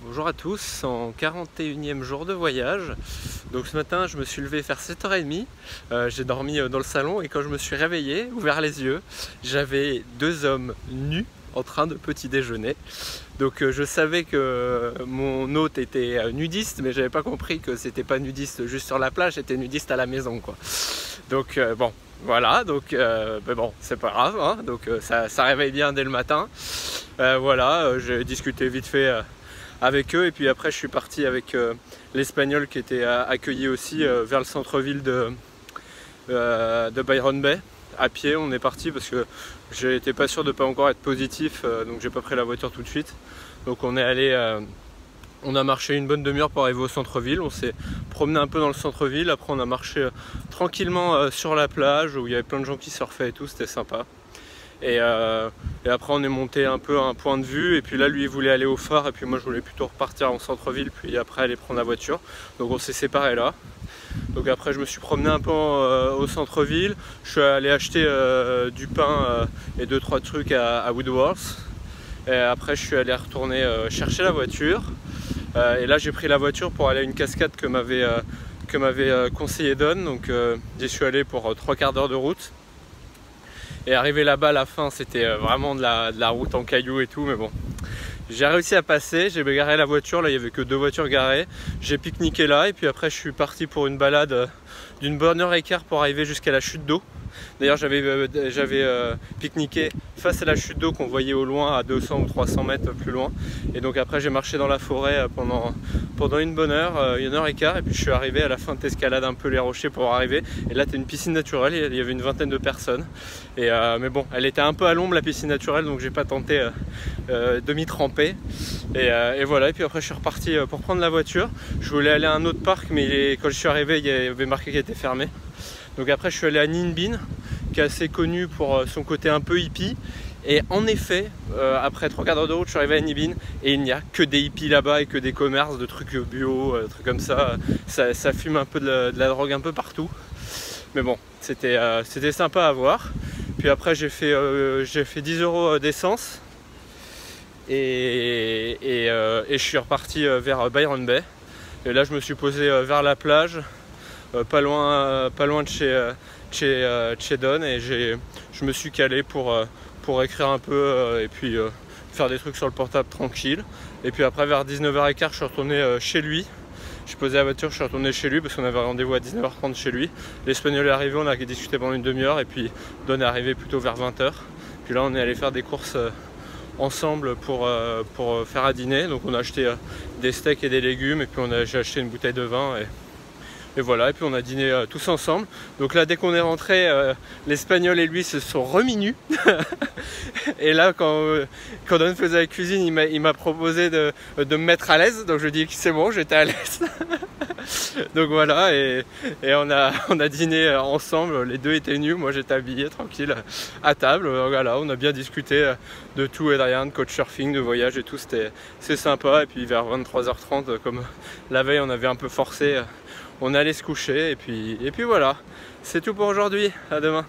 Bonjour à tous, en 41e jour de voyage. Donc ce matin je me suis levé vers 7h30, j'ai dormi dans le salon et quand je me suis réveillé, ouvert les yeux, j'avais deux hommes nus en train de petit déjeuner. Donc je savais que mon hôte était nudiste, mais j'avais pas compris que c'était pas nudiste juste sur la plage, c'était nudiste à la maison quoi. Donc bon, voilà, donc mais bon, c'est pas grave, hein, donc ça réveille bien dès le matin. Voilà, j'ai discuté vite fait avec eux et puis après je suis parti avec l'Espagnol qui était accueilli aussi vers le centre-ville de Byron Bay. À pied on est parti parce que j'étais pas sûr de pas encore être positif, donc j'ai pas pris la voiture tout de suite. Donc on est allé, on a marché une bonne demi-heure pour arriver au centre-ville, on s'est promené un peu dans le centre-ville, après on a marché tranquillement sur la plage où il y avait plein de gens qui surfaient et tout, c'était sympa. Et après on est monté un peu à un point de vue et puis là lui il voulait aller au phare et puis moi je voulais plutôt repartir en centre-ville puis après aller prendre la voiture, donc on s'est séparés là. Donc après je me suis promené un peu au centre-ville, je suis allé acheter du pain et 2-3 trucs à Woodworth et après je suis allé retourner chercher la voiture et là j'ai pris la voiture pour aller à une cascade que m'avait conseillé Don, donc j'y suis allé pour 3 quarts d'heure de route. Et arrivé là-bas à la fin c'était vraiment de la route en cailloux et tout, mais bon. J'ai réussi à passer, j'ai garé la voiture, là il n'y avait que 2 voitures garées. J'ai pique-niqué là et puis après je suis parti pour une balade d'une bonne heure et quart pour arriver jusqu'à la chute d'eau. D'ailleurs j'avais pique-niqué face à la chute d'eau qu'on voyait au loin à 200 ou 300 mètres plus loin. Et donc après j'ai marché dans la forêt pendant une bonne heure, 1 heure et quart. Et puis je suis arrivé à la fin de l'escalade un peu les rochers pour arriver. Et là t'as une piscine naturelle, il y avait une vingtaine de personnes. Et, mais bon, elle était un peu à l'ombre la piscine naturelle, donc j'ai pas tenté de m'y tremper. Et voilà, et puis après je suis reparti pour prendre la voiture. Je voulais aller à un autre parc, mais quand je suis arrivé il y avait marqué qu'il était fermé. Donc après je suis allé à Ninh Binh, qui est assez connu pour son côté un peu hippie. Et en effet, après 3 quarts d'heure de route, je suis arrivé à Ninh Binh et il n'y a que des hippies là-bas et que des commerces de trucs bio, trucs comme ça. Ça fume un peu de la drogue un peu partout. Mais bon, c'était sympa à voir. Puis après j'ai fait 10 € d'essence et je suis reparti vers Byron Bay. Et là je me suis posé vers la plage, pas loin de chez Don, et je me suis calé pour écrire un peu et puis faire des trucs sur le portable tranquille. Et puis après vers 19h15 je suis retourné chez lui. J'ai posé la voiture, je suis retourné chez lui parce qu'on avait rendez-vous à 19h30 chez lui. L'Espagnol est arrivé, on a discuté pendant une demi-heure et puis Don est arrivé plutôt vers 20h. Puis là on est allé faire des courses ensemble pour faire à dîner. Donc on a acheté des steaks et des légumes et puis j'ai acheté une bouteille de vin et voilà, et puis on a dîné tous ensemble. Donc là dès qu'on est rentré, l'Espagnol et lui se sont remis nus. Et là quand Don faisait la cuisine, il m'a proposé de me mettre à l'aise. Donc je dis que c'est bon, j'étais à l'aise. Donc voilà, et on a dîné ensemble, les deux étaient nus, moi j'étais habillé tranquille à table. Voilà, on a bien discuté de tout et de rien, de couchsurfing, de voyage et tout, c'est sympa. Et puis vers 23h30, comme la veille on avait un peu forcé, on allait se coucher et puis voilà, c'est tout pour aujourd'hui, à demain.